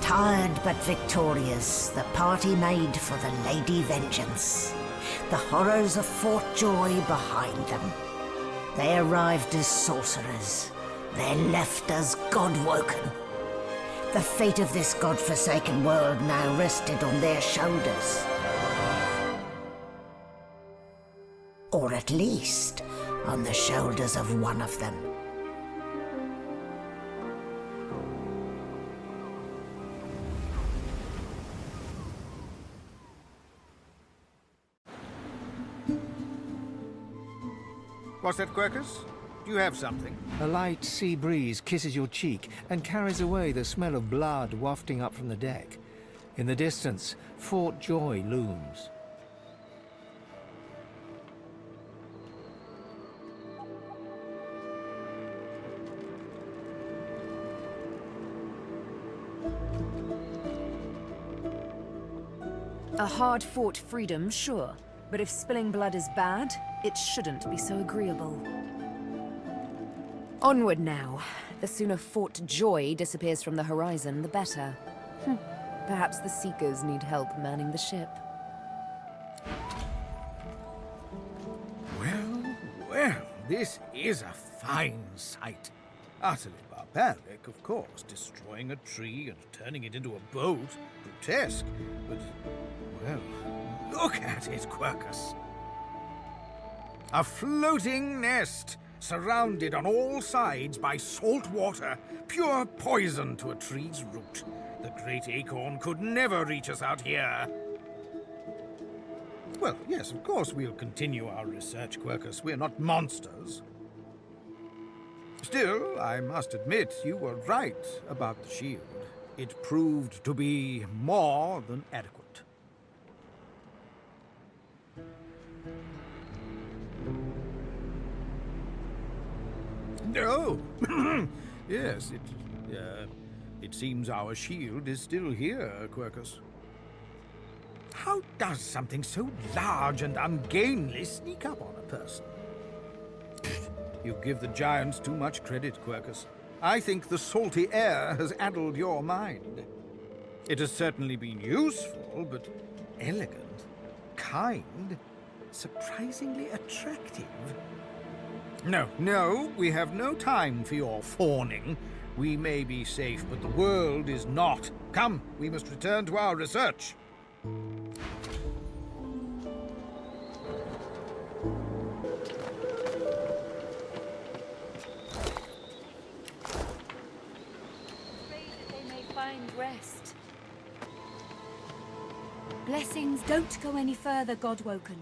Tired but victorious, the party made for the Lady Vengeance. The horrors of Fort Joy behind them. They arrived as sorcerers. They left as Godwoken. The fate of this godforsaken world now rested on their shoulders. Or at least, on the shoulders of one of them. What's that, Quercus? Do you have something? A light sea breeze kisses your cheek and carries away the smell of blood wafting up from the deck. In the distance, Fort Joy looms. A hard-fought freedom, sure. But if spilling blood is bad, it shouldn't be so agreeable. Onward now. The sooner Fort Joy disappears from the horizon, the better. Perhaps the Seekers need help manning the ship. Well, this is a fine sight. Utterly barbaric, of course, destroying a tree and turning it into a boat. Grotesque, but, well, look at it, Quercus. A floating nest, surrounded on all sides by salt water, pure poison to a tree's root. The great acorn could never reach us out here. Well, yes, of course we'll continue our research, Quercus. We're not monsters. Still, I must admit you were right about the shield. It proved to be more than adequate. Oh, yes, it seems our shield is still here, Quercus. How does something so large and ungainly sneak up on a person? You give the giants too much credit, Quercus. I think the salty air has addled your mind. It has certainly been useful, but elegant, kind, surprisingly attractive. No, we have no time for your fawning. We may be safe, but the world is not. Come, we must return to our research. Rest. Blessings, don't go any further, Godwoken.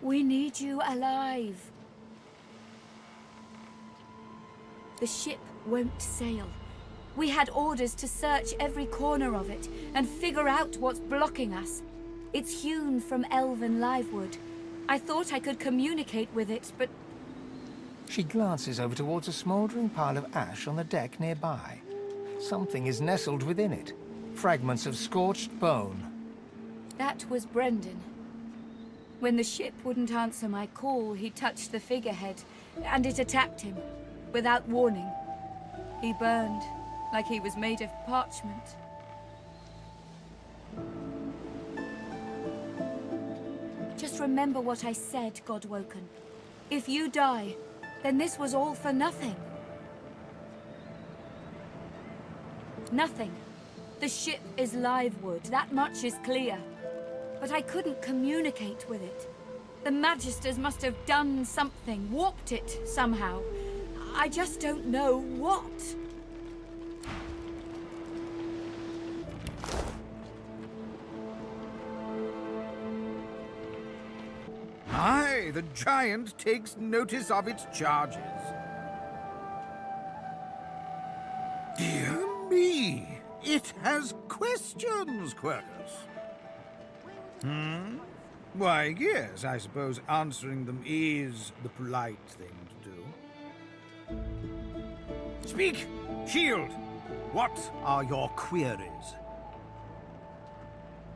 We need you alive. The ship won't sail. We had orders to search every corner of it and figure out what's blocking us. It's hewn from elven livewood. I thought I could communicate with it, but... She glances over towards a smouldering pile of ash on the deck nearby. Something is nestled within it. Fragments of scorched bone. That was Brendan. When the ship wouldn't answer my call, he touched the figurehead, and it attacked him, without warning. He burned, like he was made of parchment. Just remember what I said, Godwoken. If you die, then this was all for nothing. Nothing. The ship is livewood, that much is clear. But I couldn't communicate with it. The Magisters must have done something, warped it somehow. I just don't know what. Aye, the giant takes notice of its charges. Dear me, it has questions, Quercus. Why, yes, I suppose answering them is the polite thing to do. Speak, Shield! What are your queries?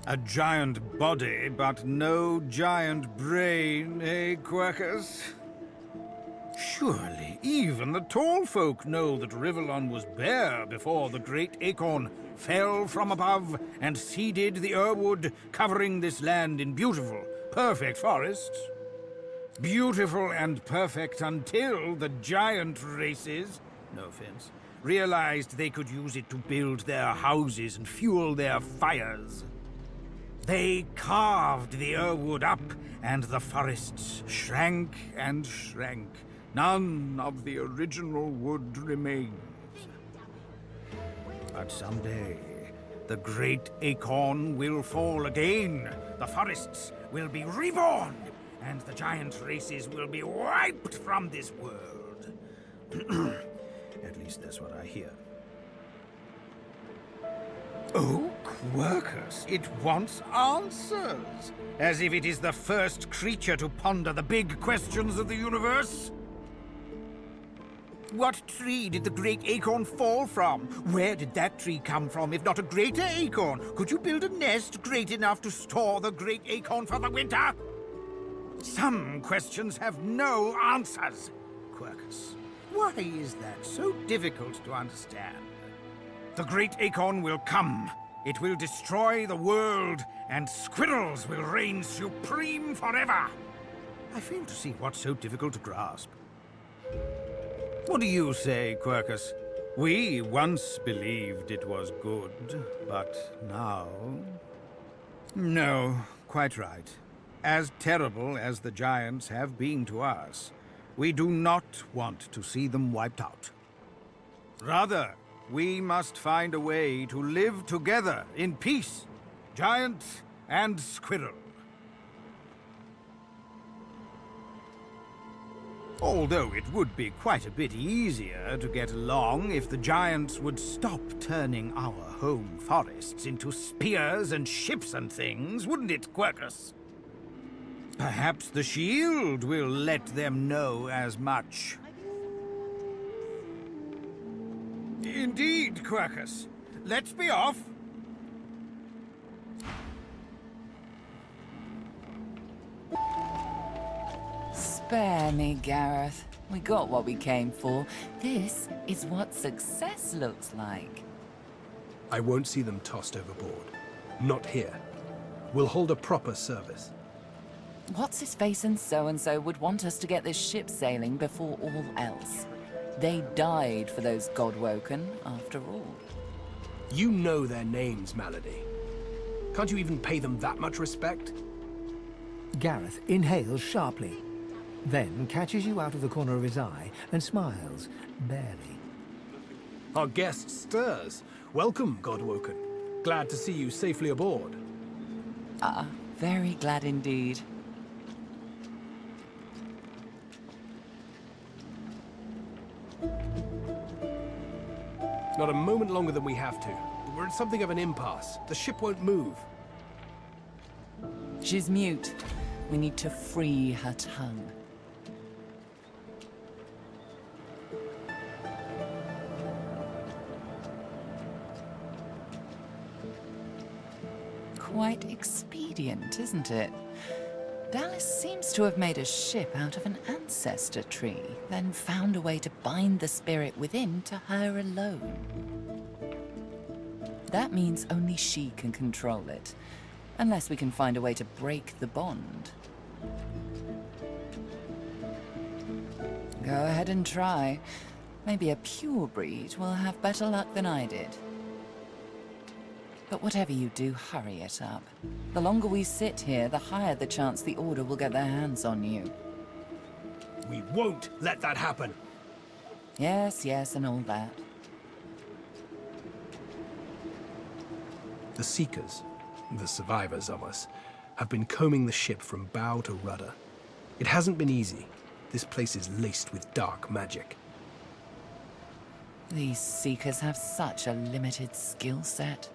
A giant body, but no giant brain, eh, Quercus? Surely even the tall folk know that Rivellon was bare before the great acorn fell from above and seeded the Irwood, covering this land in beautiful, perfect forests. Beautiful and perfect until the giant races, no offense, realized they could use it to build their houses and fuel their fires. They carved the Irwood up, and the forests shrank and shrank. None of the original wood remains. But someday, the great acorn will fall again. The forests will be reborn, and the giant races will be wiped from this world. At least that's what I hear. Oh, Quercus, it wants answers. As if it is the first creature to ponder the big questions of the universe. What tree did the great acorn fall from? Where did that tree come from, if not a greater acorn? Could you build a nest great enough to store the great acorn for the winter? Some questions have no answers, Quercus. Why is that so difficult to understand? The great acorn will come. It will destroy the world, and squirrels will reign supreme forever. I fail to see what's so difficult to grasp. What do you say, Quercus? We once believed it was good, but now... No, quite right. As terrible as the giants have been to us, we do not want to see them wiped out. Rather, we must find a way to live together in peace, giant and squirrel. Although it would be quite a bit easier to get along if the giants would stop turning our home forests into spears and ships and things, wouldn't it, Quercus? Perhaps the shield will let them know as much. Indeed, Quercus. Let's be off. Spare me, Gareth. We got what we came for. This is what success looks like. I won't see them tossed overboard. Not here. We'll hold a proper service. What's-his-face and so-and-so would want us to get this ship sailing before all else. They died for those Godwoken, after all. You know their names, Malady. Can't you even pay them that much respect? Gareth inhales sharply, then catches you out of the corner of his eye and smiles, barely. Our guest stirs. Welcome, Godwoken. Glad to see you safely aboard. Very glad indeed. Not a moment longer than we have to. We're at something of an impasse. The ship won't move. She's mute. We need to free her tongue. Quite expedient, isn't it? Dallas seems to have made a ship out of an ancestor tree, then found a way to bind the spirit within to her alone. That means only she can control it, unless we can find a way to break the bond. Go ahead and try. Maybe a pure breed will have better luck than I did. But whatever you do, hurry it up. The longer we sit here, the higher the chance the Order will get their hands on you. We won't let that happen. Yes, yes, and all that. The Seekers, the survivors of us, have been combing the ship from bow to rudder. It hasn't been easy. This place is laced with dark magic. These Seekers have such a limited skill set.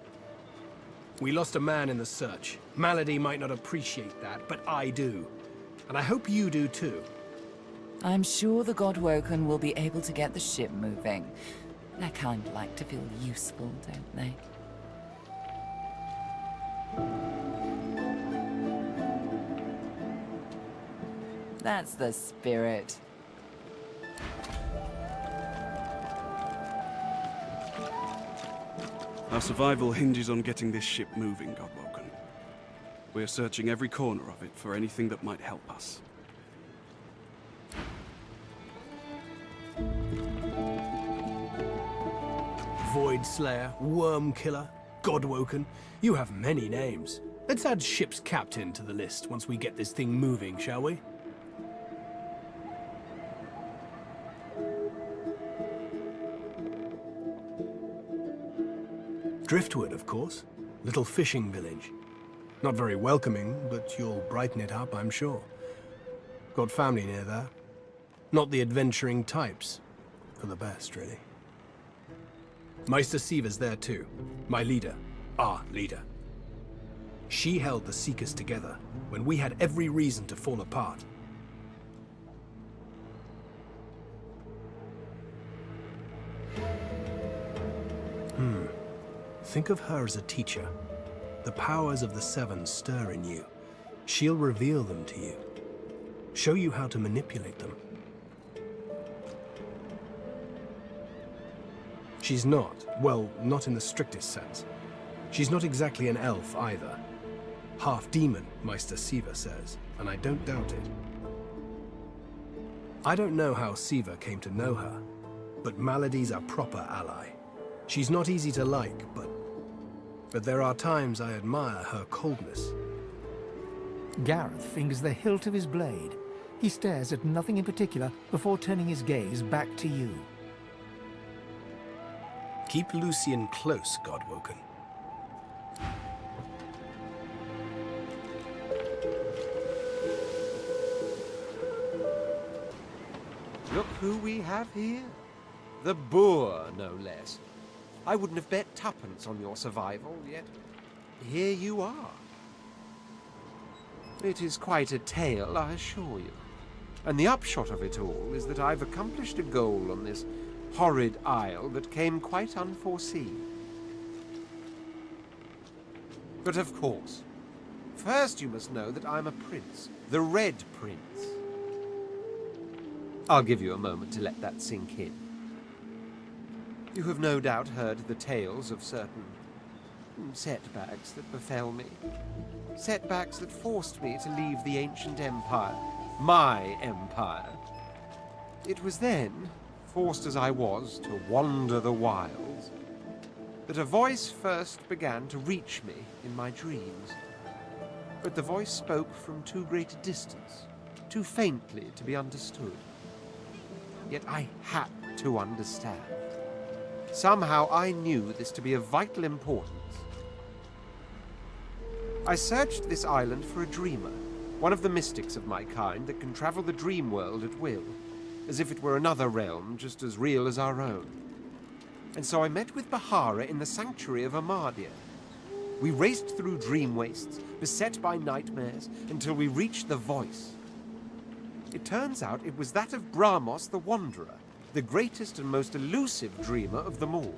We lost a man in the search. Malady might not appreciate that, but I do. And I hope you do too. I'm sure the Godwoken will be able to get the ship moving. They kind of like to feel useful, don't they? That's the spirit. Our survival hinges on getting this ship moving, Godwoken. We're searching every corner of it for anything that might help us. Void Slayer, Worm Killer, Godwoken. You have many names. Let's add ship's captain to the list once we get this thing moving, shall we? Driftwood, of course. Little fishing village. Not very welcoming, but you'll brighten it up, I'm sure. Got family near there. Not the adventuring types. For the best, really. Meister Siever's there too. My leader. Our leader. She held the Seekers together when we had every reason to fall apart. Think of her as a teacher. The powers of the Seven stir in you. She'll reveal them to you. Show you how to manipulate them. She's not, well, not in the strictest sense. She's not exactly an elf either. Half demon, Meister Siever says, and I don't doubt it. I don't know how Siever came to know her, but Malady's a proper ally. She's not easy to like, but there are times I admire her coldness. Gareth fingers the hilt of his blade. He stares at nothing in particular before turning his gaze back to you. Keep Lucian close, Godwoken. Look who we have here. The boor, no less. I wouldn't have bet tuppence on your survival, yet here you are. It is quite a tale, I assure you. And the upshot of it all is that I've accomplished a goal on this horrid isle that came quite unforeseen. But of course, first you must know that I'm a prince, the Red Prince. I'll give you a moment to let that sink in. You have no doubt heard the tales of certain setbacks that befell me. Setbacks that forced me to leave the ancient empire, my empire. It was then, forced as I was to wander the wilds, that a voice first began to reach me in my dreams. But the voice spoke from too great a distance, too faintly to be understood. Yet I had to understand. Somehow I knew this to be of vital importance. I searched this island for a dreamer, one of the mystics of my kind that can travel the dream world at will, as if it were another realm just as real as our own. And so I met with Bahara in the sanctuary of Amadia. We raced through dream wastes, beset by nightmares, until we reached the voice. It turns out it was that of Brahmos the Wanderer, the greatest and most elusive dreamer of them all.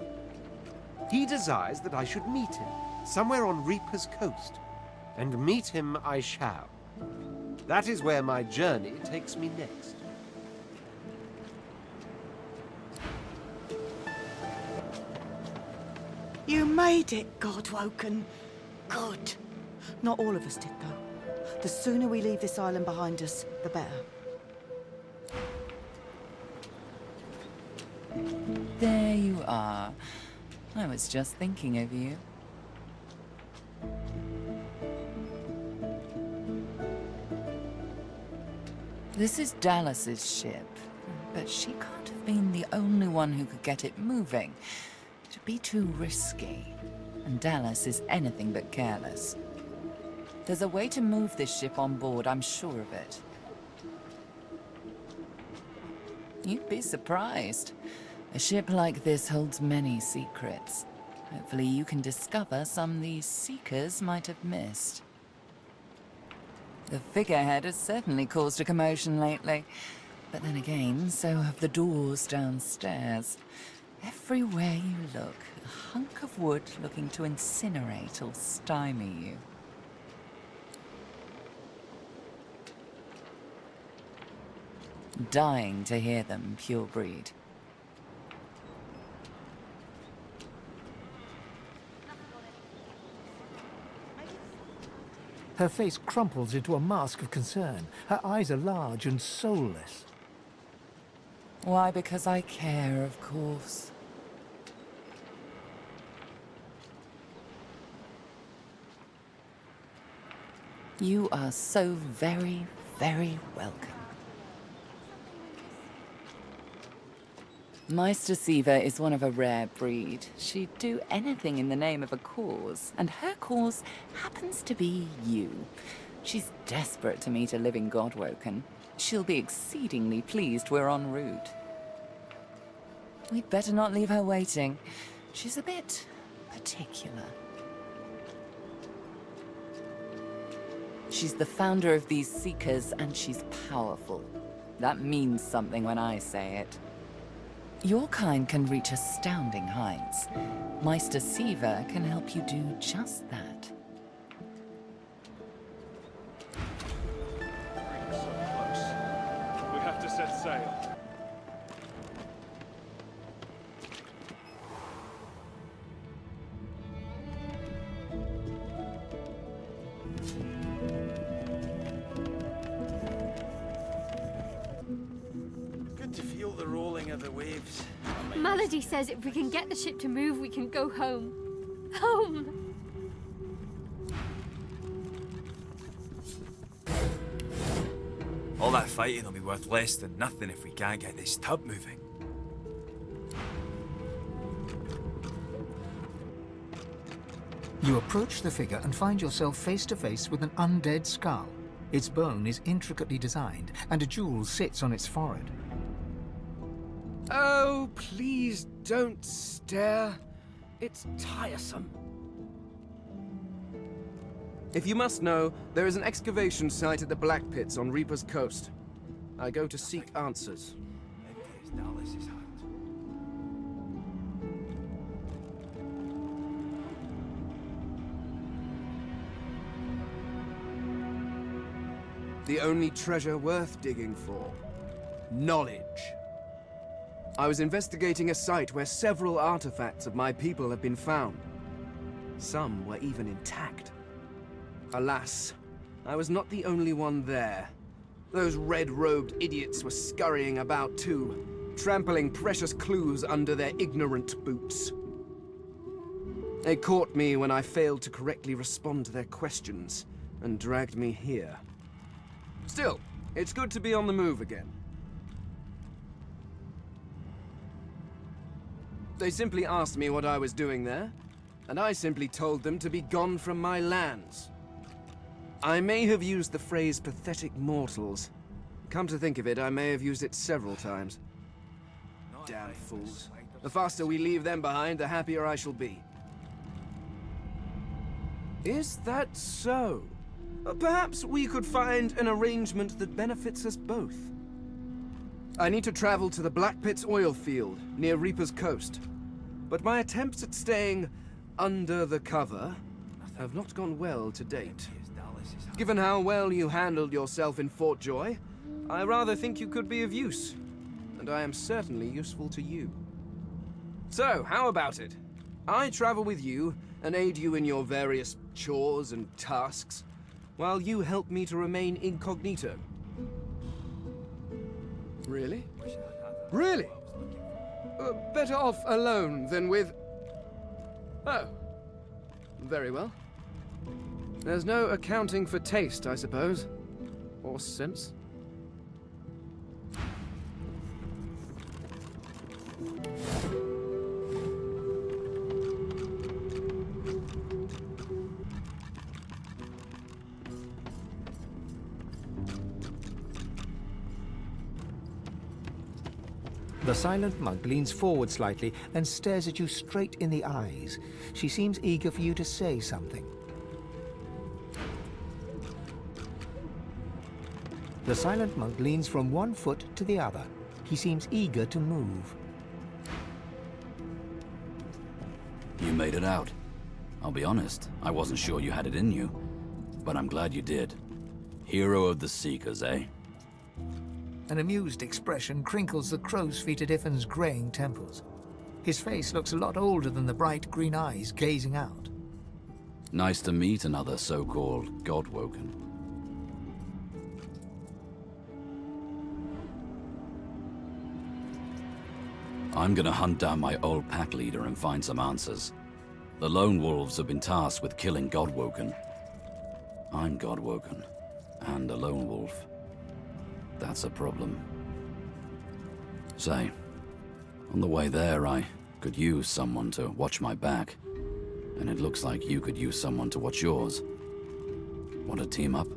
He desires that I should meet him, somewhere on Reaper's coast. And meet him I shall. That is where my journey takes me next. You made it, Godwoken. Good. Not all of us did, though. The sooner we leave this island behind us, the better. There you are. I was just thinking of you. This is Dallas's ship, but she can't have been the only one who could get it moving. It'd be too risky, and Dallas is anything but careless. There's a way to move this ship on board, I'm sure of it. You'd be surprised. A ship like this holds many secrets. Hopefully you can discover some these Seekers might have missed. The figurehead has certainly caused a commotion lately. But then again, so have the doors downstairs. Everywhere you look, a hunk of wood looking to incinerate or stymie you. Dying to hear them, pure breed. Her face crumples into a mask of concern. Her eyes are large and soulless. Why, because I care, of course. You are so very, very welcome. Meister Siva is one of a rare breed. She'd do anything in the name of a cause, and her cause happens to be you. She's desperate to meet a living Godwoken. She'll be exceedingly pleased we're en route. We'd better not leave her waiting. She's a bit particular. She's the founder of these Seekers, and she's powerful. That means something when I say it. Your kind can reach astounding heights. Meister Siva can help you do just that. So close. We have to set sail. Good to feel the rolling of the waves. Melody says if we can get the ship to move, we can go home. Home! All that fighting will be worth less than nothing if we can't get this tub moving. You approach the figure and find yourself face to face with an undead skull. Its bone is intricately designed, and a jewel sits on its forehead. Oh, please don't stare. It's tiresome. If you must know, there is an excavation site at the Black Pits on Reaper's Coast. I go to seek answers. The only treasure worth digging for. Knowledge. I was investigating a site where several artifacts of my people have been found. Some were even intact. Alas, I was not the only one there. Those red-robed idiots were scurrying about too, trampling precious clues under their ignorant boots. They caught me when I failed to correctly respond to their questions, and dragged me here. Still, it's good to be on the move again. They simply asked me what I was doing there, and I simply told them to be gone from my lands. I may have used the phrase pathetic mortals. Come to think of it, I may have used it several times. Damn fools. The faster we leave them behind, the happier I shall be. Is that so? Perhaps we could find an arrangement that benefits us both. I need to travel to the Black Pits oil field, near Reaper's Coast. But my attempts at staying under the cover have not gone well to date. Given how well you handled yourself in Fort Joy, I rather think you could be of use. And I am certainly useful to you. So, how about it? I travel with you and aid you in your various chores and tasks, while you help me to remain incognito. Really? Really? Better off alone than with... Oh. Very well. There's no accounting for taste, I suppose. Or sense. The silent monk leans forward slightly and stares at you straight in the eyes. She seems eager for you to say something. The silent monk leans from one foot to the other. He seems eager to move. You made it out. I'll be honest, I wasn't sure you had it in you. But I'm glad you did. Hero of the Seekers, eh? An amused expression crinkles the crow's feet at Iffin's graying temples. His face looks a lot older than the bright green eyes gazing out. Nice to meet another so-called Godwoken. I'm gonna hunt down my old pack leader and find some answers. The Lone Wolves have been tasked with killing Godwoken. I'm Godwoken, and a lone wolf. That's a problem. Say, on the way there, I could use someone to watch my back. And it looks like you could use someone to watch yours. Want to team up?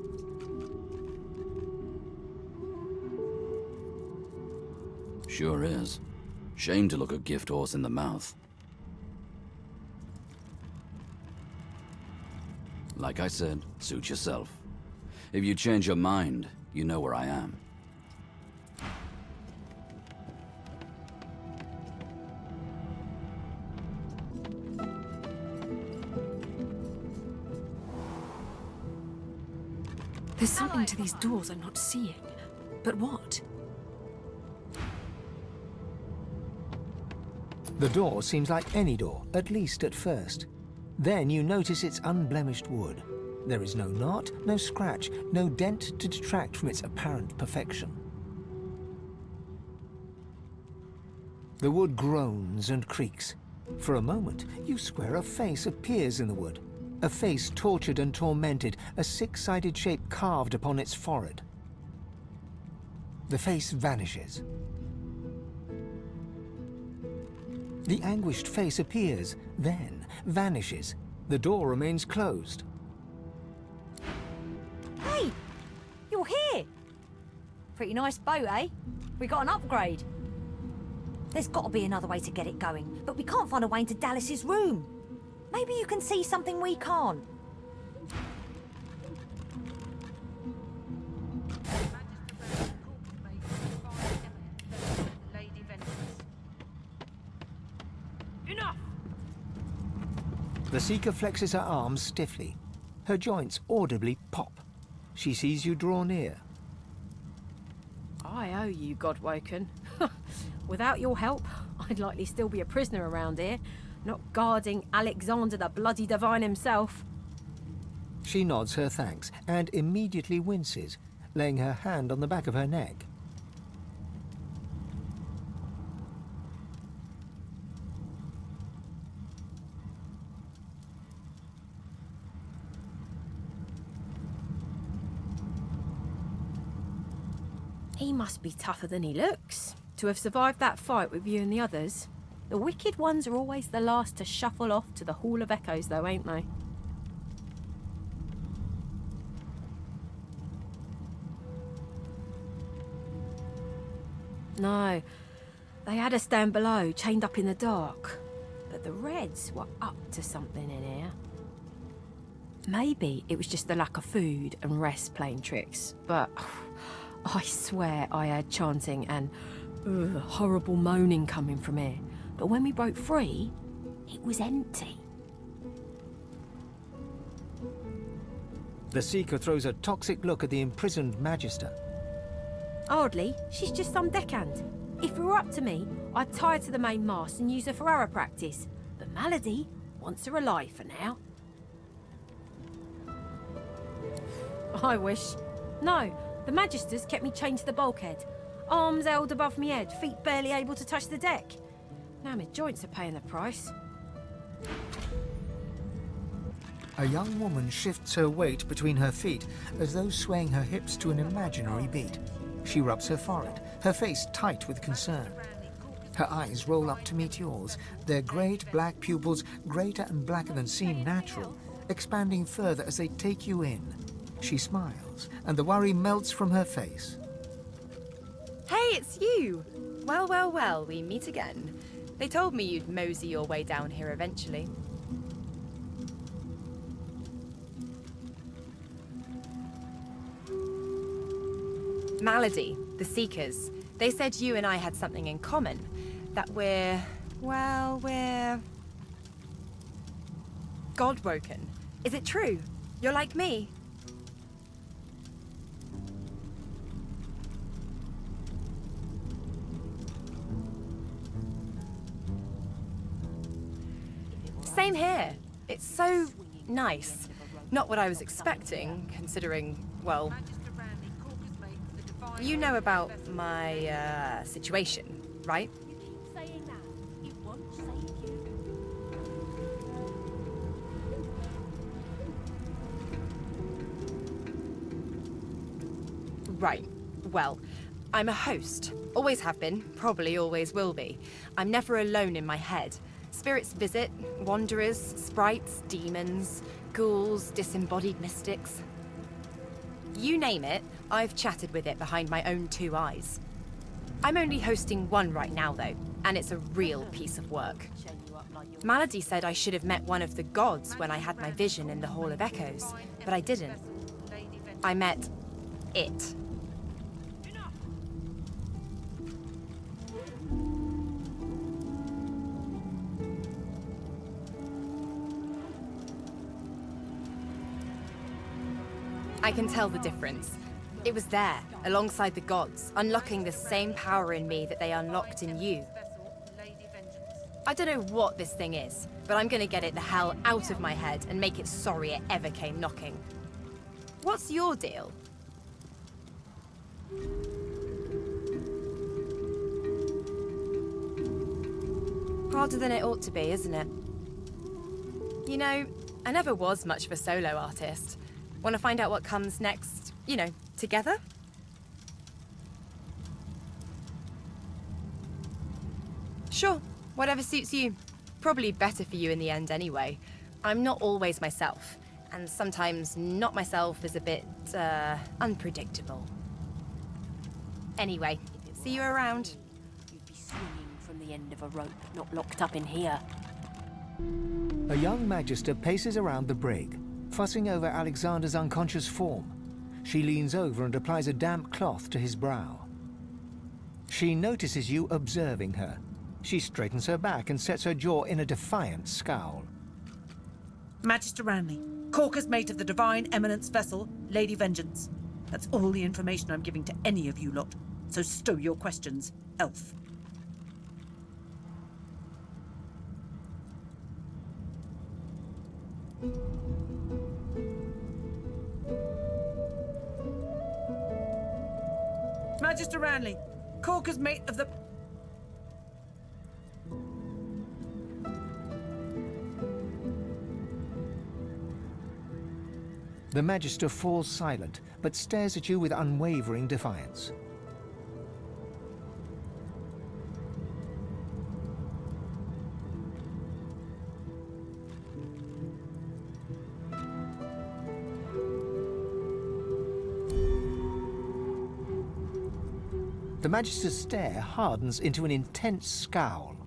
Sure is. Shame to look a gift horse in the mouth. Like I said, suit yourself. If you change your mind, you know where I am. There's something to these doors I'm not seeing. But what? The door seems like any door, at least at first. Then you notice its unblemished wood. There is no knot, no scratch, no dent to detract from its apparent perfection. The wood groans and creaks. For a moment, you swear a face appears in the wood. A face tortured and tormented, a six-sided shape carved upon its forehead. The face vanishes. The anguished face appears, then vanishes. The door remains closed. Hey! You're here! Pretty nice boat, eh? We got an upgrade. There's got to be another way to get it going, but we can't find a way into Dallas's room. Maybe you can see something we can't. Enough! The Seeker flexes her arms stiffly. Her joints audibly pop. She sees you draw near. I owe you, Godwoken. Without your help, I'd likely still be a prisoner around here, not guarding Alexander the Bloody Divine himself. She nods her thanks and immediately winces, laying her hand on the back of her neck. He must be tougher than he looks, to have survived that fight with you and the others. The wicked ones are always the last to shuffle off to the Hall of Echoes, though, ain't they? No, they had us down below, chained up in the dark. But the Reds were up to something in here. Maybe it was just the lack of food and rest playing tricks, but I swear I heard chanting and horrible moaning coming from here. But when we broke free, it was empty. The Seeker throws a toxic look at the imprisoned Magister. Hardly, she's just some deckhand. If it were up to me, I'd tie her to the main mast and use her for arrow practice. But Malady wants her alive for now. I wish. No, the Magisters kept me chained to the bulkhead. Arms held above me head, feet barely able to touch the deck. Now my joints are paying the price. A young woman shifts her weight between her feet, as though swaying her hips to an imaginary beat. She rubs her forehead, her face tight with concern. Her eyes roll up to meet yours, their great black pupils, greater and blacker than seem natural, expanding further as they take you in. She smiles, and the worry melts from her face. Hey, it's you! Well, well, well, we meet again. They told me you'd mosey your way down here eventually. Malady, the Seekers. They said you and I had something in common. That we're... well, we're... Godwoken. Is it true? You're like me? Same here. It's so nice. Not what I was expecting, considering, well... You know about my, situation, right? Right. Well, I'm a host. Always have been, probably always will be. I'm never alone in my head. Spirits visit, wanderers, sprites, demons, ghouls, disembodied mystics. You name it, I've chatted with it behind my own 2 eyes. I'm only hosting one right now, though, and it's a real piece of work. Malady said I should have met one of the gods when I had my vision in the Hall of Echoes, but I didn't. I met it. I can tell the difference. It was there, alongside the gods, unlocking the same power in me that they unlocked in you. I don't know what this thing is, but I'm gonna get it the hell out of my head and make it sorry it ever came knocking. What's your deal? Harder than it ought to be, isn't it? You know, I never was much of a solo artist. Want to find out what comes next, you know, together? Sure, whatever suits you. Probably better for you in the end anyway. I'm not always myself, and sometimes not myself is a bit, unpredictable. Anyway, see you around. You'd be swinging from the end of a rope, not locked up in here. A young magister paces around the brig, fussing over Alexander's unconscious form. She leans over and applies a damp cloth to his brow. She notices you observing her. She straightens her back and sets her jaw in a defiant scowl. Magister Ranley, Corker's mate of the Divine Eminence vessel, Lady Vengeance. That's all the information I'm giving to any of you lot. So stow your questions, elf. Magister Ranley, Corker's mate of the... The Magister falls silent, but stares at you with unwavering defiance. The Magister's stare hardens into an intense scowl.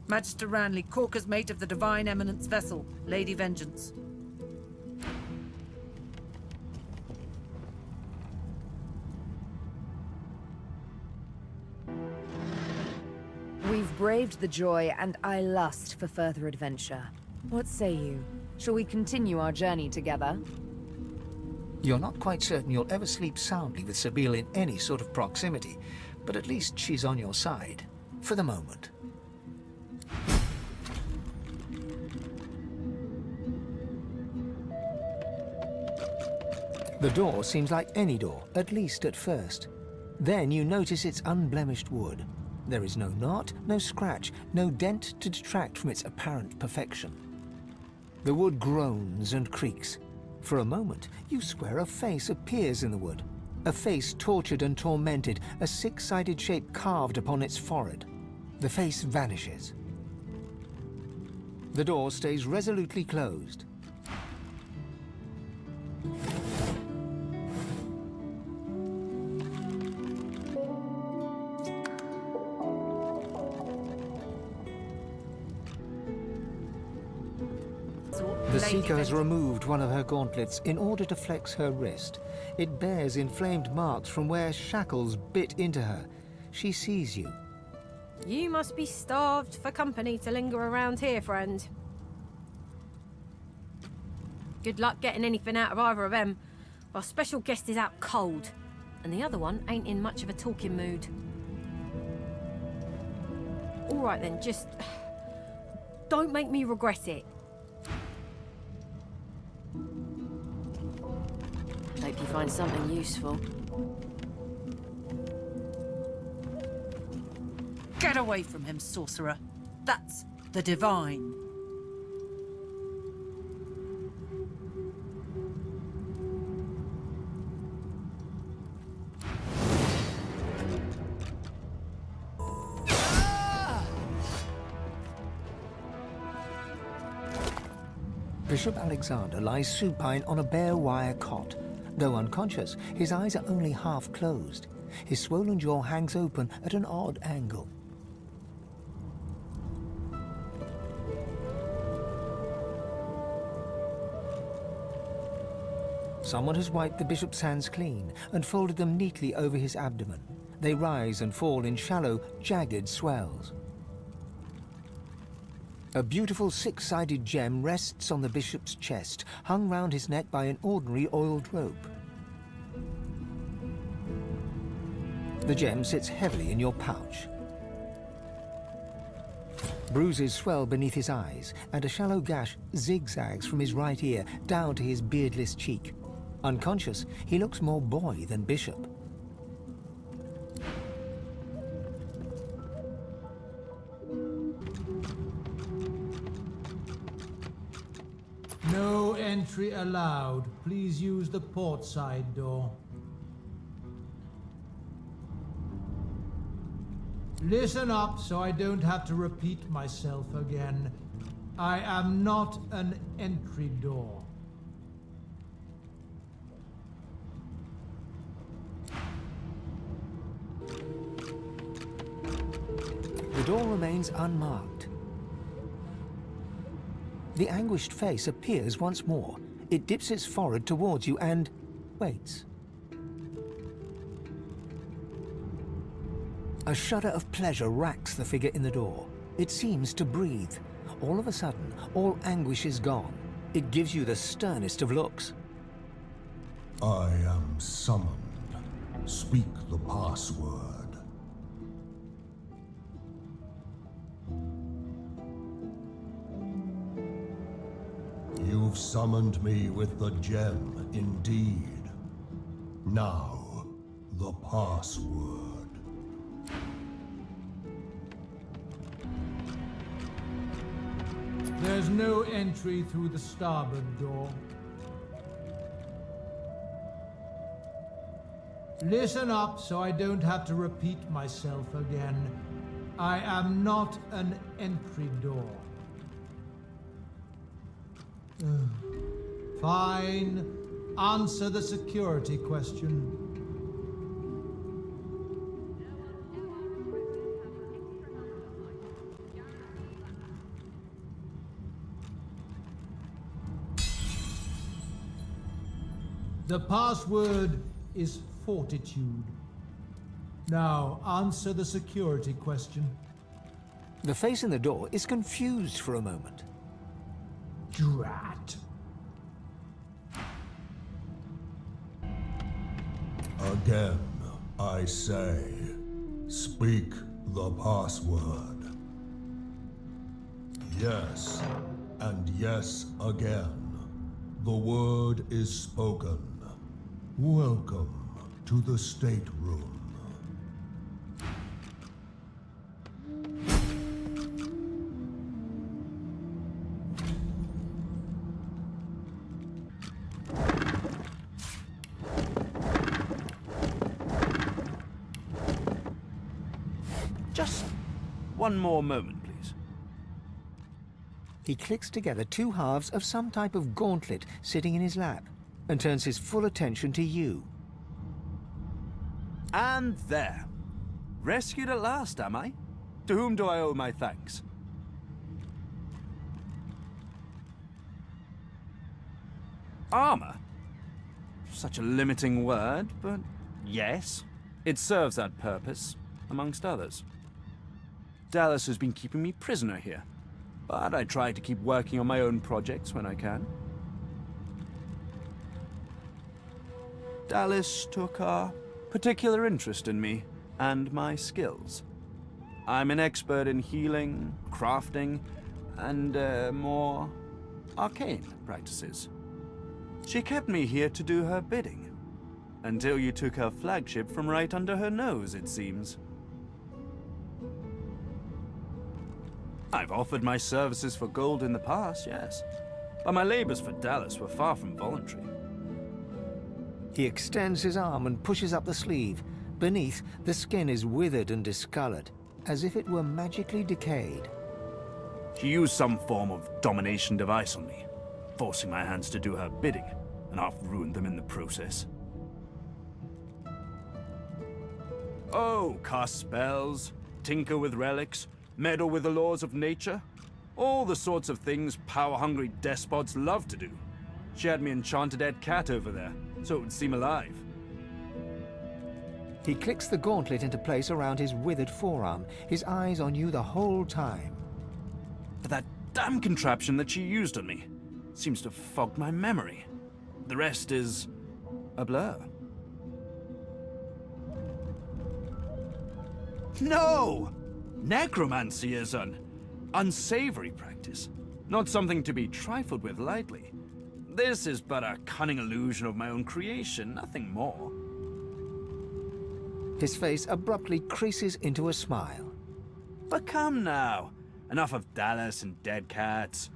Magister Ranley, Corker's mate of the Divine Eminence vessel, Lady Vengeance. We've braved the joy, and I lust for further adventure. What say you? Shall we continue our journey together? You're not quite certain you'll ever sleep soundly with Sabine in any sort of proximity, but at least she's on your side, for the moment. The door seems like any door, at least at first. Then you notice its unblemished wood. There is no knot, no scratch, no dent to detract from its apparent perfection. The wood groans and creaks. For a moment, you swear a face appears in the wood. A face tortured and tormented, a six-sided shape carved upon its forehead. The face vanishes. The door stays resolutely closed. The Seeker has removed one of her gauntlets in order to flex her wrist. It bears inflamed marks from where shackles bit into her. She sees you. You must be starved for company to linger around here, friend. Good luck getting anything out of either of them. Our special guest is out cold, and the other one ain't in much of a talking mood. All right then, just don't make me regret it. Hope you find something useful. Get away from him, sorcerer. That's the divine. Bishop Alexander lies supine on a bare wire cot. Though unconscious, his eyes are only half closed. His swollen jaw hangs open at an odd angle. Someone has wiped the bishop's hands clean and folded them neatly over his abdomen. They rise and fall in shallow, jagged swells. A beautiful six-sided gem rests on the bishop's chest, hung round his neck by an ordinary oiled rope. The gem sits heavily in your pouch. Bruises swell beneath his eyes, and a shallow gash zigzags from his right ear down to his beardless cheek. Unconscious, he looks more boy than bishop. No entry allowed. Please use the port side door. Listen up so I don't have to repeat myself again. I am not an entry door. The door remains unmarked. The anguished face appears once more. It dips its forehead towards you and waits. A shudder of pleasure racks the figure in the door. It seems to breathe. All of a sudden, all anguish is gone. It gives you the sternest of looks. I am summoned. Speak the password. You've summoned me with the gem, indeed. Now, the password. There's no entry through the starboard door. Listen up so I don't have to repeat myself again. I am not an entry door. Fine. Answer the security question. The password is fortitude. Now, answer the security question. The face in the door is confused for a moment. Drat. Again, I say, speak the password. Yes, and yes again. The word is spoken. Welcome to the stateroom. Just one more moment, please. He clicks together two halves of some type of gauntlet sitting in his lap and turns his full attention to you. And there. Rescued at last, am I? To whom do I owe my thanks? Armor? Such a limiting word, but yes, it serves that purpose, amongst others. Dallas has been keeping me prisoner here, but I try to keep working on my own projects when I can. Dallas took a particular interest in me and my skills. I'm an expert in healing, crafting, and more arcane practices. She kept me here to do her bidding, Until you took her flagship from right under her nose, it seems. I've offered my services for gold in the past, yes. But my labors for Dallas were far from voluntary. He extends his arm and pushes up the sleeve. Beneath, the skin is withered and discolored, as if it were magically decayed. She used some form of domination device on me, forcing my hands to do her bidding, and half ruined them in the process. Oh, cast spells, tinker with relics, meddle with the laws of nature. All the sorts of things power-hungry despots love to do. She had me enchant a dead cat over there, so it would seem alive. He clicks the gauntlet into place around his withered forearm, his eyes on you the whole time. But that damn contraption that she used on me seems to have fogged my memory. The rest is a blur. No! Necromancy is an unsavory practice, not something to be trifled with lightly. This is but a cunning illusion of my own creation, nothing more. His face abruptly creases into a smile. But come now, enough of Dallas and dead cats.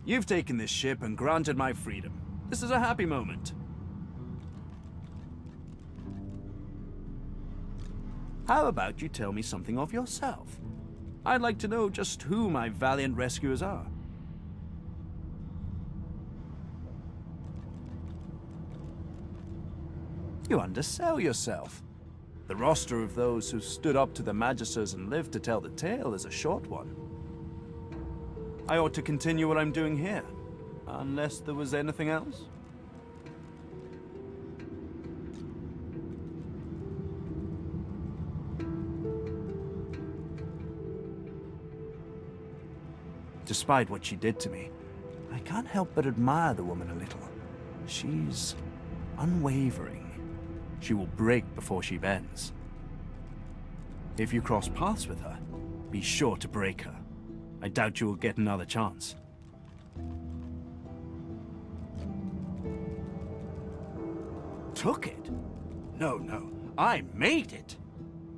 You've taken this ship and granted my freedom. This is a happy moment. How about you tell me something of yourself? I'd like to know just who my valiant rescuers are. You undersell yourself. The roster of those who stood up to the Magisters and lived to tell the tale is a short one. I ought to continue what I'm doing here, unless there was anything else. Despite what she did to me, I can't help but admire the woman a little. She's unwavering. She will break before she bends. If you cross paths with her, be sure to break her. I doubt you will get another chance. Took it? No, no. I made it.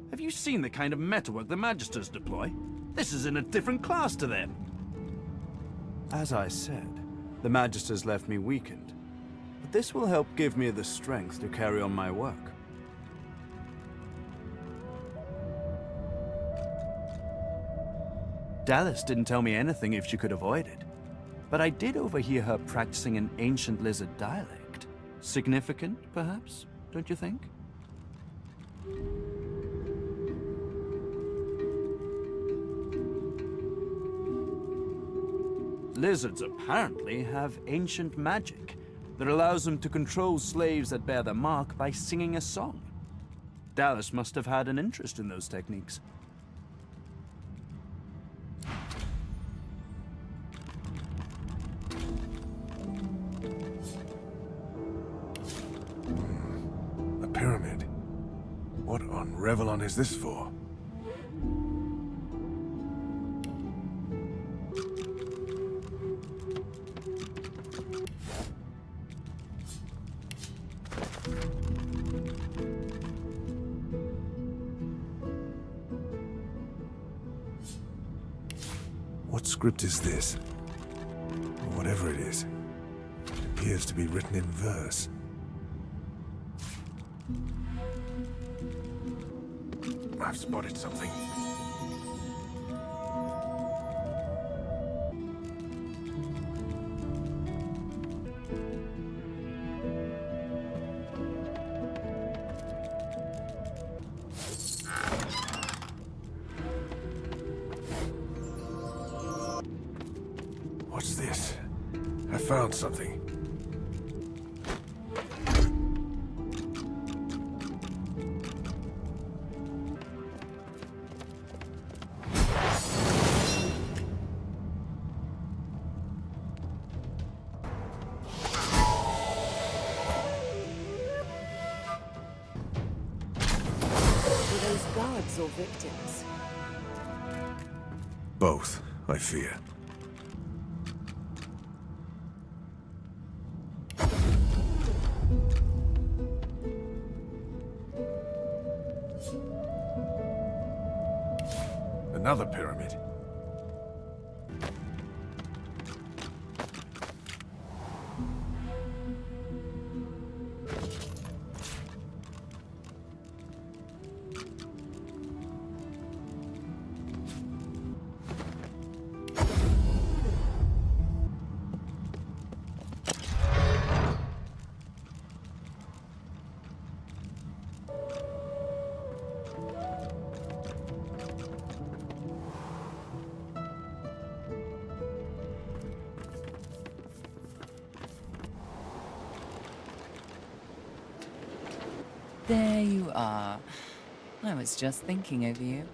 Have you seen the kind of metalwork the Magisters deploy? This is in a different class to them. As I said, the Magisters left me weakened, but this will help give me the strength to carry on my work. Dallas didn't tell me anything if she could avoid it, but I did overhear her practicing an ancient lizard dialect. Significant, perhaps, don't you think? Lizards apparently have ancient magic that allows them to control slaves that bear the mark by singing a song. Dallas must have had an interest in those techniques. A pyramid. What on Revlon is this for? What script is this? Whatever it is, it appears to be written in verse. I've spotted something. What's this? I found something. Were those guards or victims? Both, I fear. another pyramid. There you are. I was just thinking of you.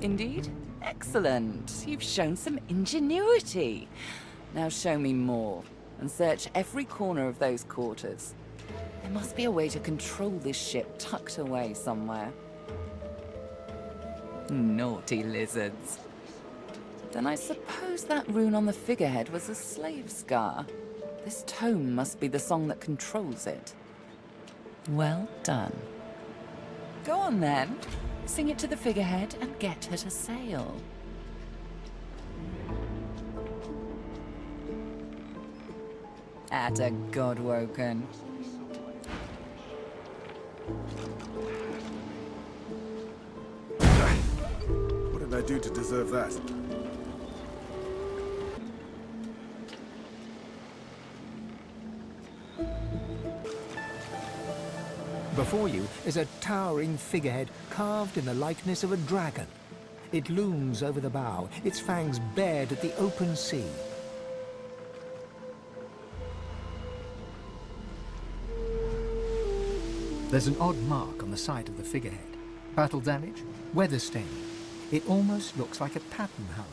Indeed? Excellent. You've shown some ingenuity. Now show me more, and search every corner of those quarters. There must be a way to control this ship tucked away somewhere. Naughty lizards. Then I suppose that rune on the figurehead was a slave scar. This tome must be the song that controls it. Well done. Go on then. Sing it to the figurehead and get her to sail. Atta Godwoken. What did I do to deserve that? Before you is a towering figurehead carved in the likeness of a dragon. It looms over the bow, its fangs bared at the open sea. There's an odd mark on the side of the figurehead. Battle damage, weather staining. It almost looks like a pattern, however.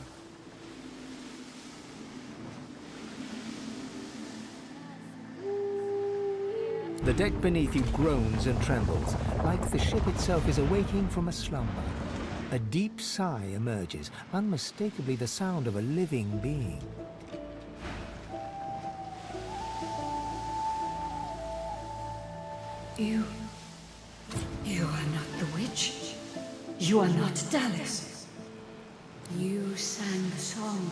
The deck beneath you groans and trembles, like the ship itself is awaking from a slumber. A deep sigh emerges, unmistakably the sound of a living being. You are not the witch. You are not Dallas. You sang the song.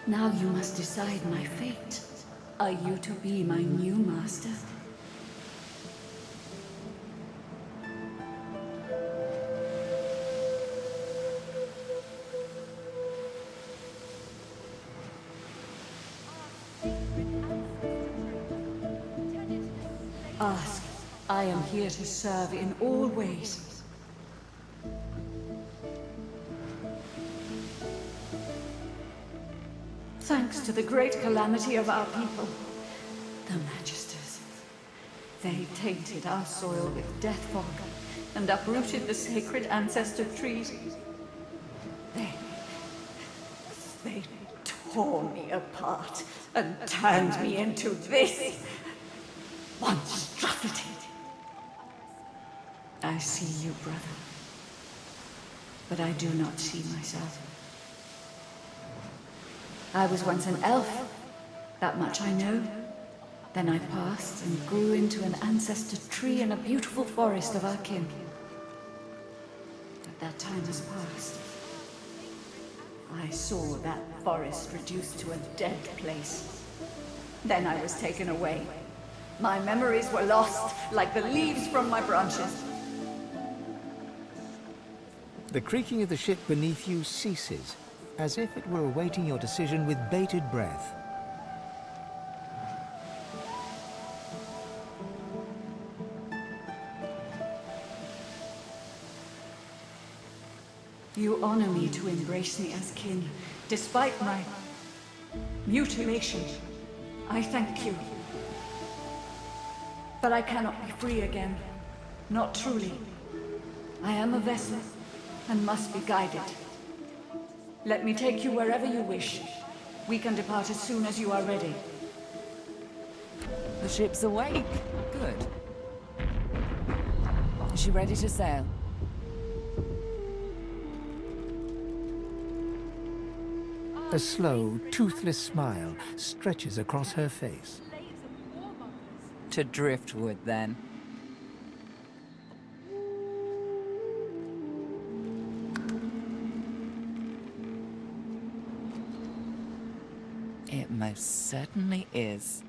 Now you must decide my fate. Are you to be my new master? Ask. I am here to serve in all ways. Thanks to the great calamity of our people, the Magisters. They tainted our soil with death fog and uprooted the sacred ancestor trees. They tore me apart and turned me into this monstrosity. I see you, brother, but I do not see myself. I was once an elf, that much I know. Then I passed and grew into an ancestor tree in a beautiful forest of our kin. But that time has passed. I saw that forest reduced to a dead place. Then I was taken away. My memories were lost, like the leaves from my branches. The creaking of the ship beneath you ceases, as if it were awaiting your decision with bated breath. You honor me to embrace me as kin, despite my mutilation. I thank you. But I cannot be free again. Not truly. I am a vessel, and must be guided. Let me take you wherever you wish. We can depart as soon as you are ready. The ship's awake. Good. Is she ready to sail? A slow, toothless smile stretches across her face. To driftwood, then. It most certainly is.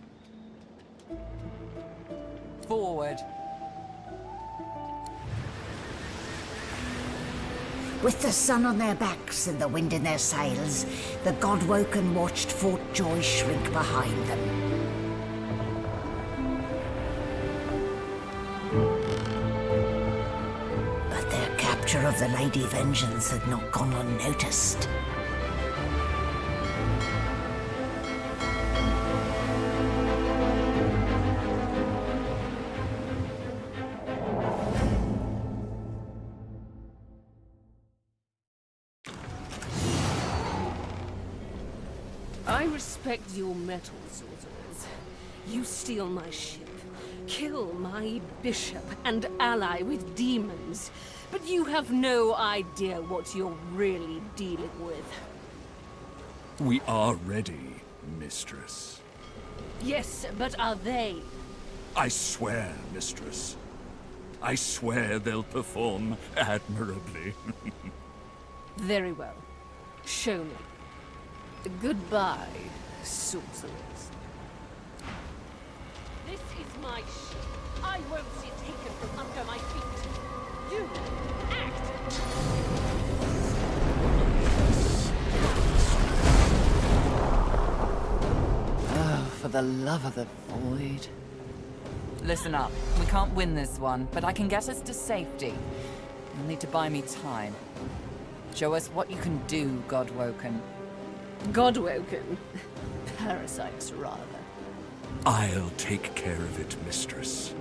Forward. With the sun on their backs and the wind in their sails, the Godwoken watched Fort Joy shrink behind them. But their capture of the Lady Vengeance had not gone unnoticed. I respect your mettle, sorcerers. You steal my ship, kill my bishop, and ally with demons. But you have no idea what you're really dealing with. We are ready, Mistress. Yes, but are they? I swear, Mistress. I swear they'll perform admirably. Very well. Show me. Goodbye, sorcerers. This is my ship. I won't see it taken from under my feet. You, act! Oh, for the love of the void. Listen up. We can't win this one, but I can get us to safety. You'll need to buy me time. Show us what you can do, Godwoken. Godwoken? Parasites, rather. I'll take care of it, Mistress.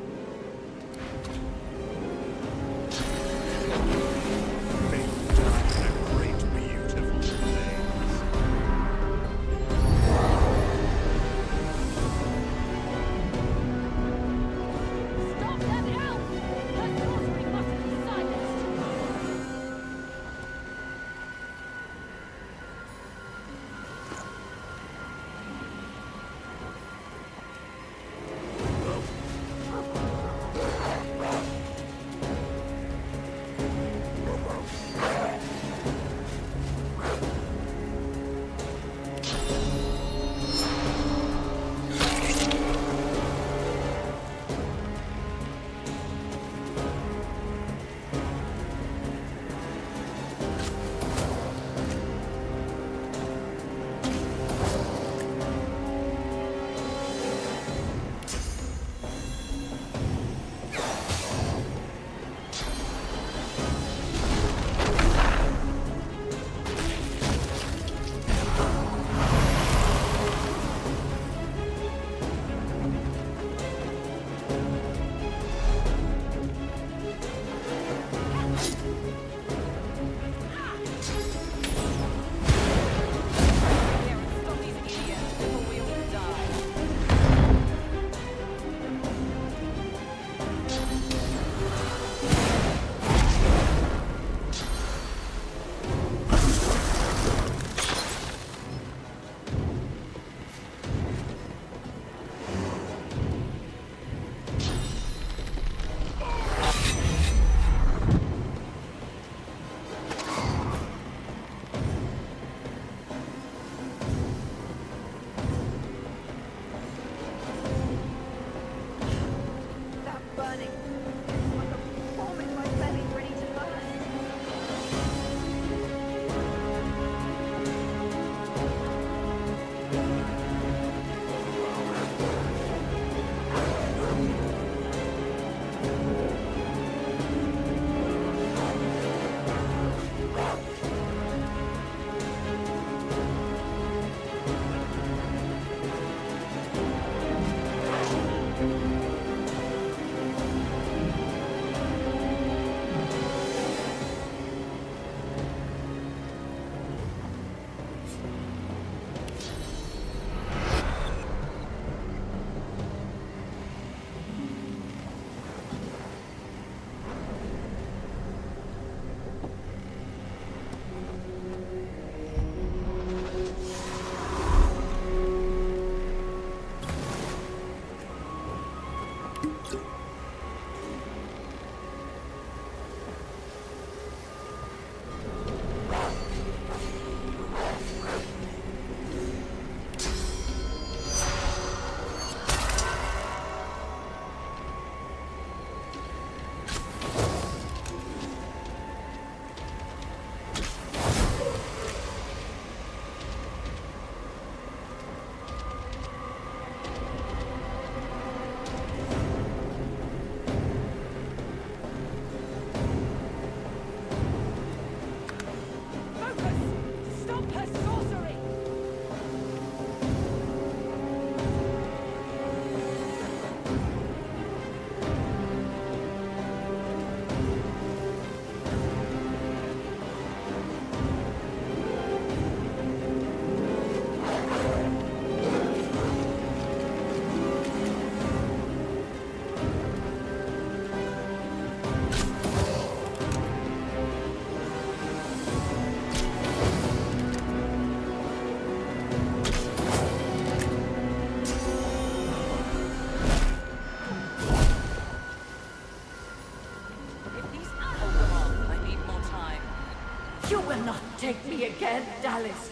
take me again, Dallas.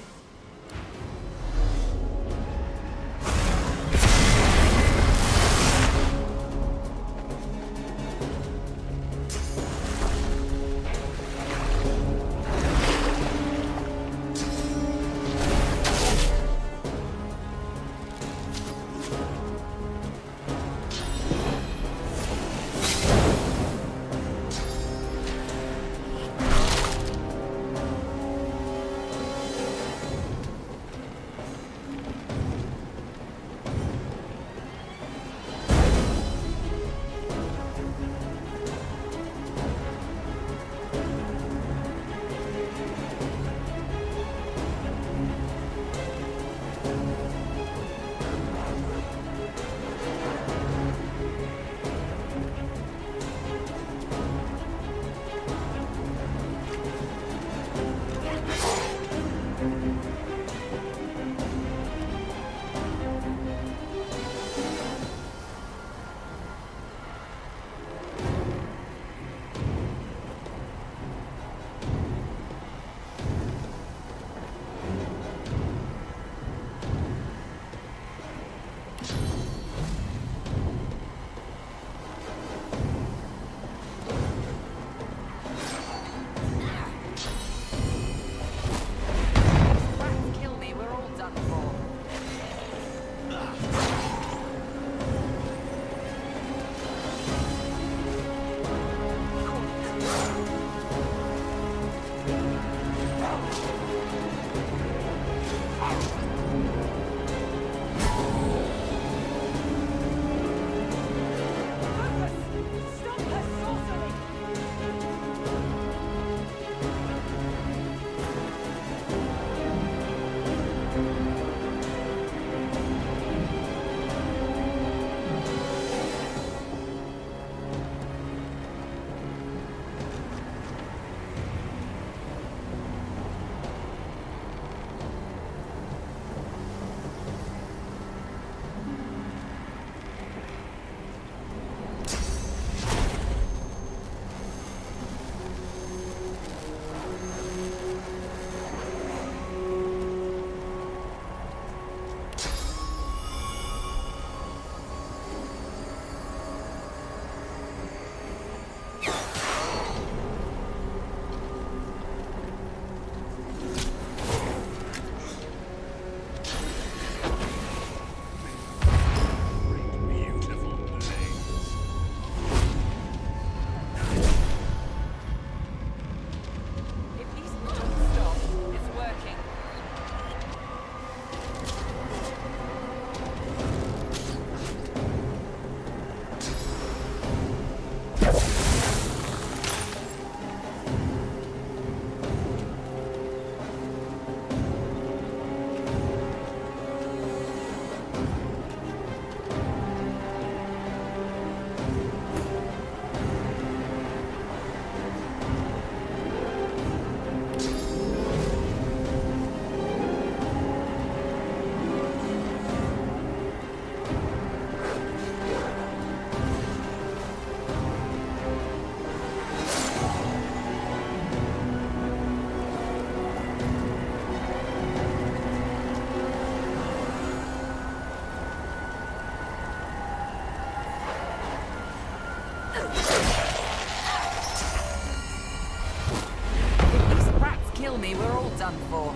Me, we're all done for.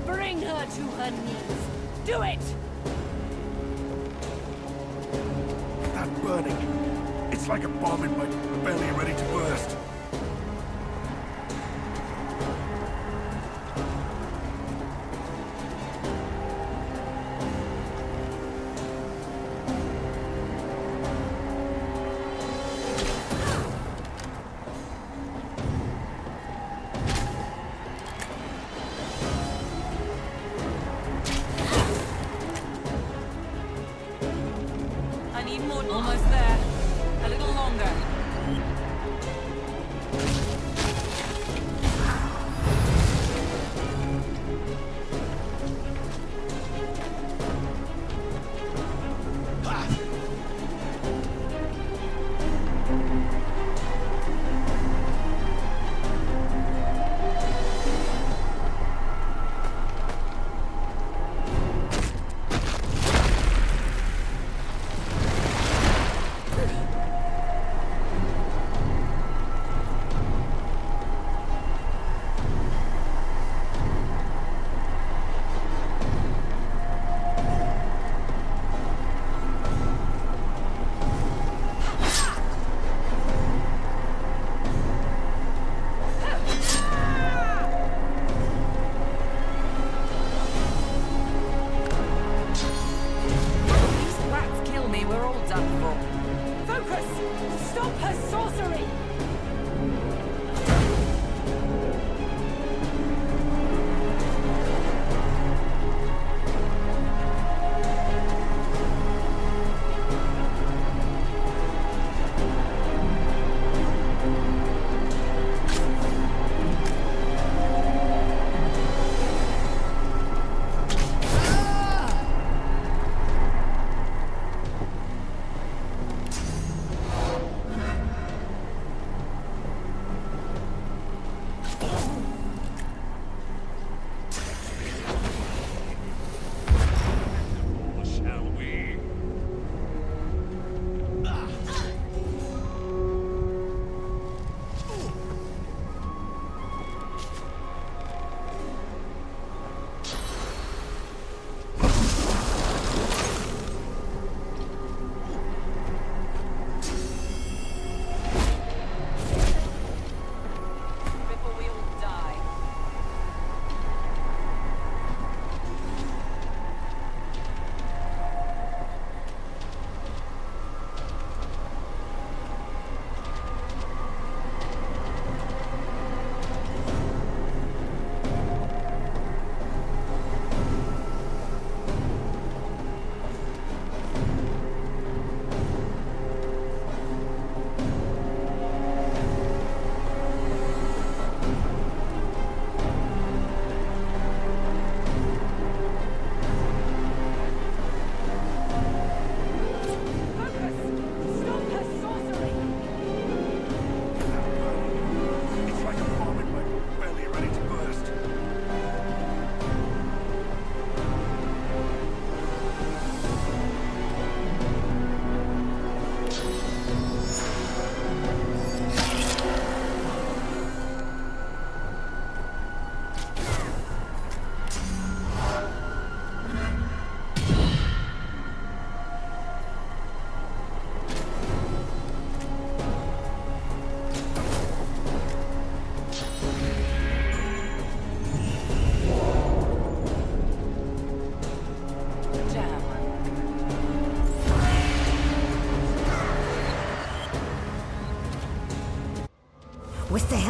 Bring her to her knees. Do it! That burning. It's like a bomb in my belly ready to burst. Almost there. A little longer.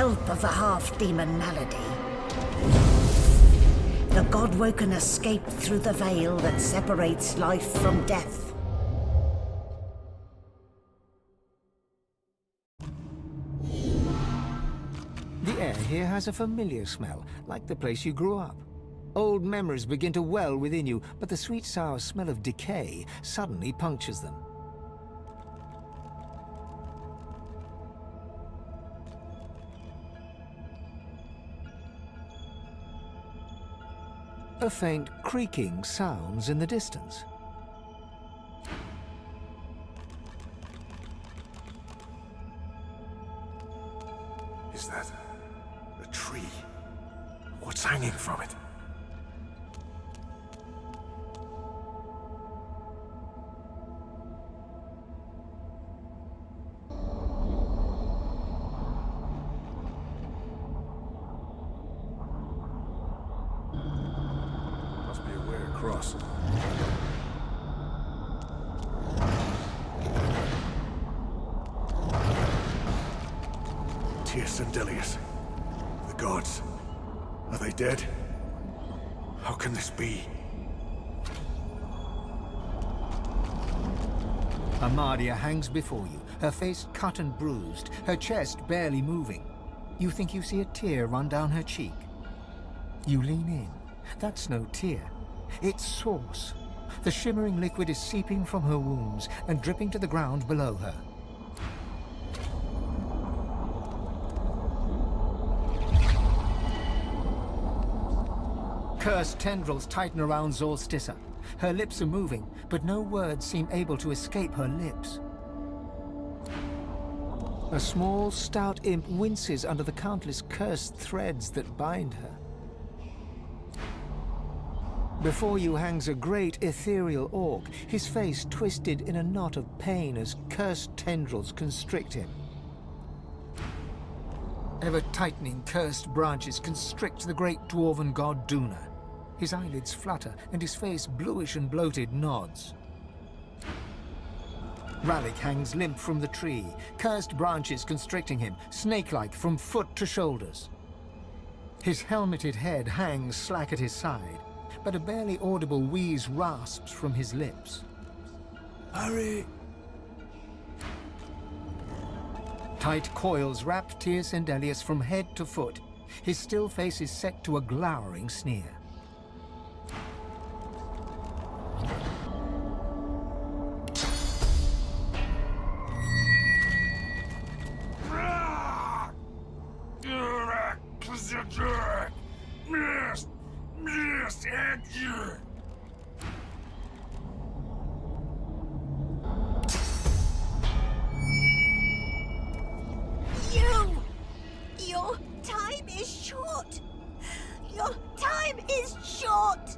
help of the half-demon malady. The Godwoken escaped through the veil that separates life from death. The air here has a familiar smell, like the place you grew up. Old memories begin to well within you, but the sweet sour smell of decay suddenly punctures them. A faint creaking sounds in the distance. Is that a tree? What's hanging from it? Must be a way across. Sandelius. The gods. Are they dead? How can this be? Amadia hangs before you, her face cut and bruised, her chest barely moving. You think you see a tear run down her cheek. You lean in. That's no tear. It's sauce. The shimmering liquid is seeping from her wounds and dripping to the ground below her. Cursed tendrils tighten around Solstice. Her lips are moving, but no words seem able to escape her lips. A small, stout imp winces under the countless cursed threads that bind her. Before you hangs a great ethereal orc, his face twisted in a knot of pain as cursed tendrils constrict him. Ever-tightening cursed branches constrict the great dwarven god Duna. His eyelids flutter, and his face, bluish and bloated, nods. Ralik hangs limp from the tree, cursed branches constricting him, snake-like from foot to shoulders. His helmeted head hangs slack at his side, but a barely audible wheeze rasps from his lips. Hurry! Tight coils wrap Tyr Sandelius from head to foot. His still face is set to a glowering sneer. Your time is short! Your time is short!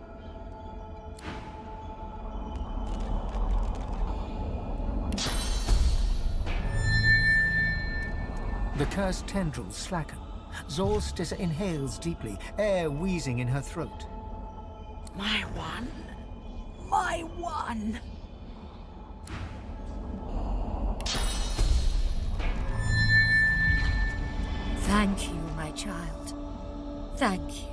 The cursed tendrils slacken. Solstice inhales deeply, air wheezing in her throat. My one. My one. Thank you, my child. Thank you.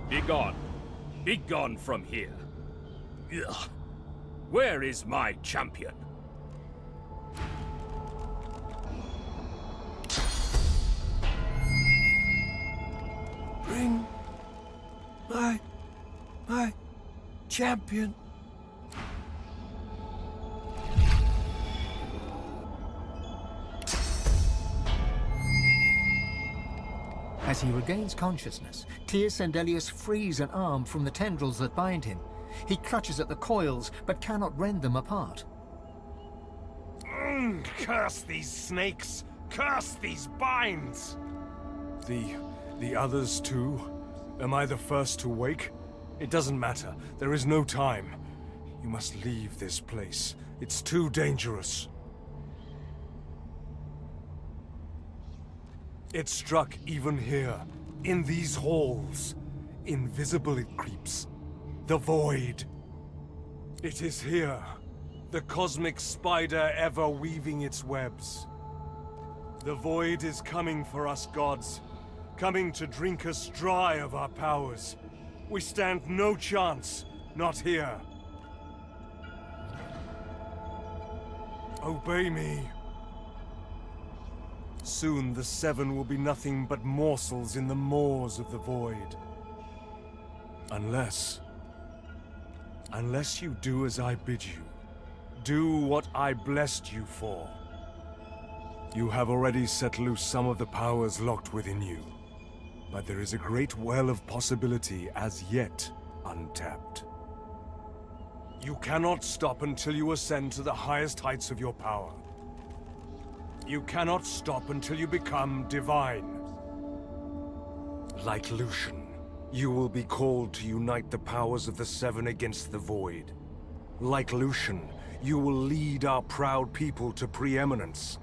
Begone. Begone from here. Ugh. Where is my champion? Bring my champion. As he regains consciousness, Tyr Sandelius frees an arm from the tendrils that bind him. He clutches at the coils, but cannot rend them apart. Curse these snakes! Curse these binds! The others too? Am I the first to wake? It doesn't matter. There is no time. You must leave this place. It's too dangerous. It struck even here, in these halls. Invisible it creeps. The void. It is here. The cosmic spider ever weaving its webs. The void is coming for us gods. Coming to drink us dry of our powers. We stand no chance. Not here. Obey me. Soon the Seven will be nothing but morsels in the maws of the void. Unless you do as I bid you. Do what I blessed you for. You have already set loose some of the powers locked within you. But there is a great well of possibility as yet untapped. You cannot stop until you ascend to the highest heights of your power. You cannot stop until you become divine. Like Lucian, you will be called to unite the powers of the Seven against the Void. Like Lucian, you will lead our proud people to preeminence.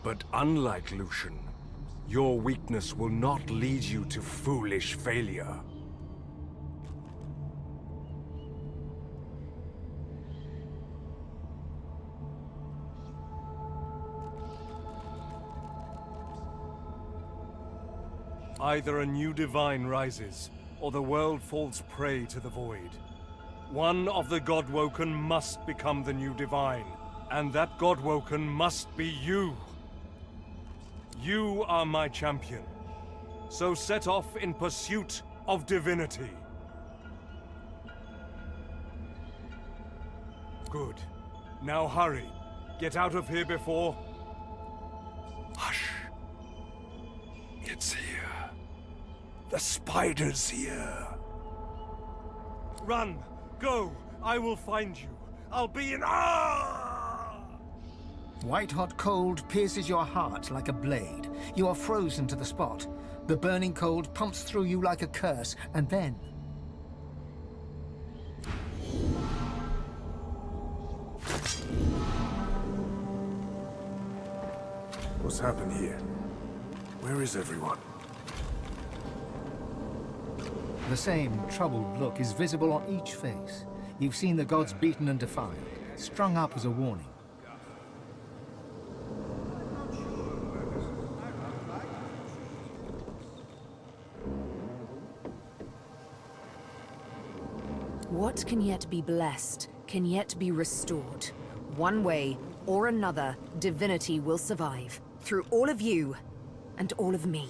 But unlike Lucian, your weakness will not lead you to foolish failure. Either a new divine rises, or the world falls prey to the void. One of the Godwoken must become the new divine, and that Godwoken must be you. You are my champion, so set off in pursuit of divinity. Good. Now hurry. Get out of here before... Hush. It's here. The spider's here. Run! Go! I will find you. I'll be in... White-hot cold pierces your heart like a blade. You are frozen to the spot. The burning cold pumps through you like a curse, and then... What's happened here? Where is everyone? The same troubled look is visible on each face. You've seen the gods beaten and defied, strung up as a warning. What can yet be blessed, can yet be restored. One way or another, divinity will survive. Through all of you, and all of me.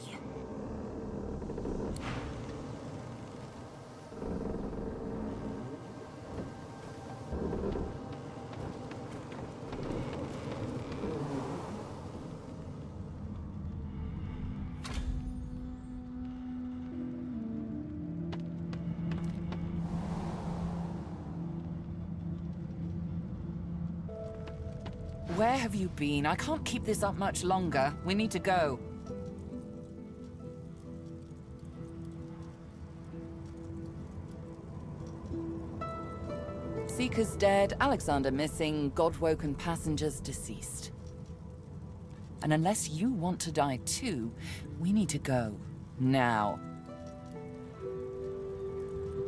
Where have you been? I can't keep this up much longer. We need to go. Seekers dead, Alexander missing, Godwoken passengers deceased. And unless you want to die too, we need to go. Now.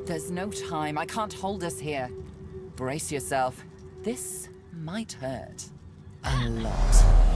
There's no time. I can't hold us here. Brace yourself. This might hurt. A lot.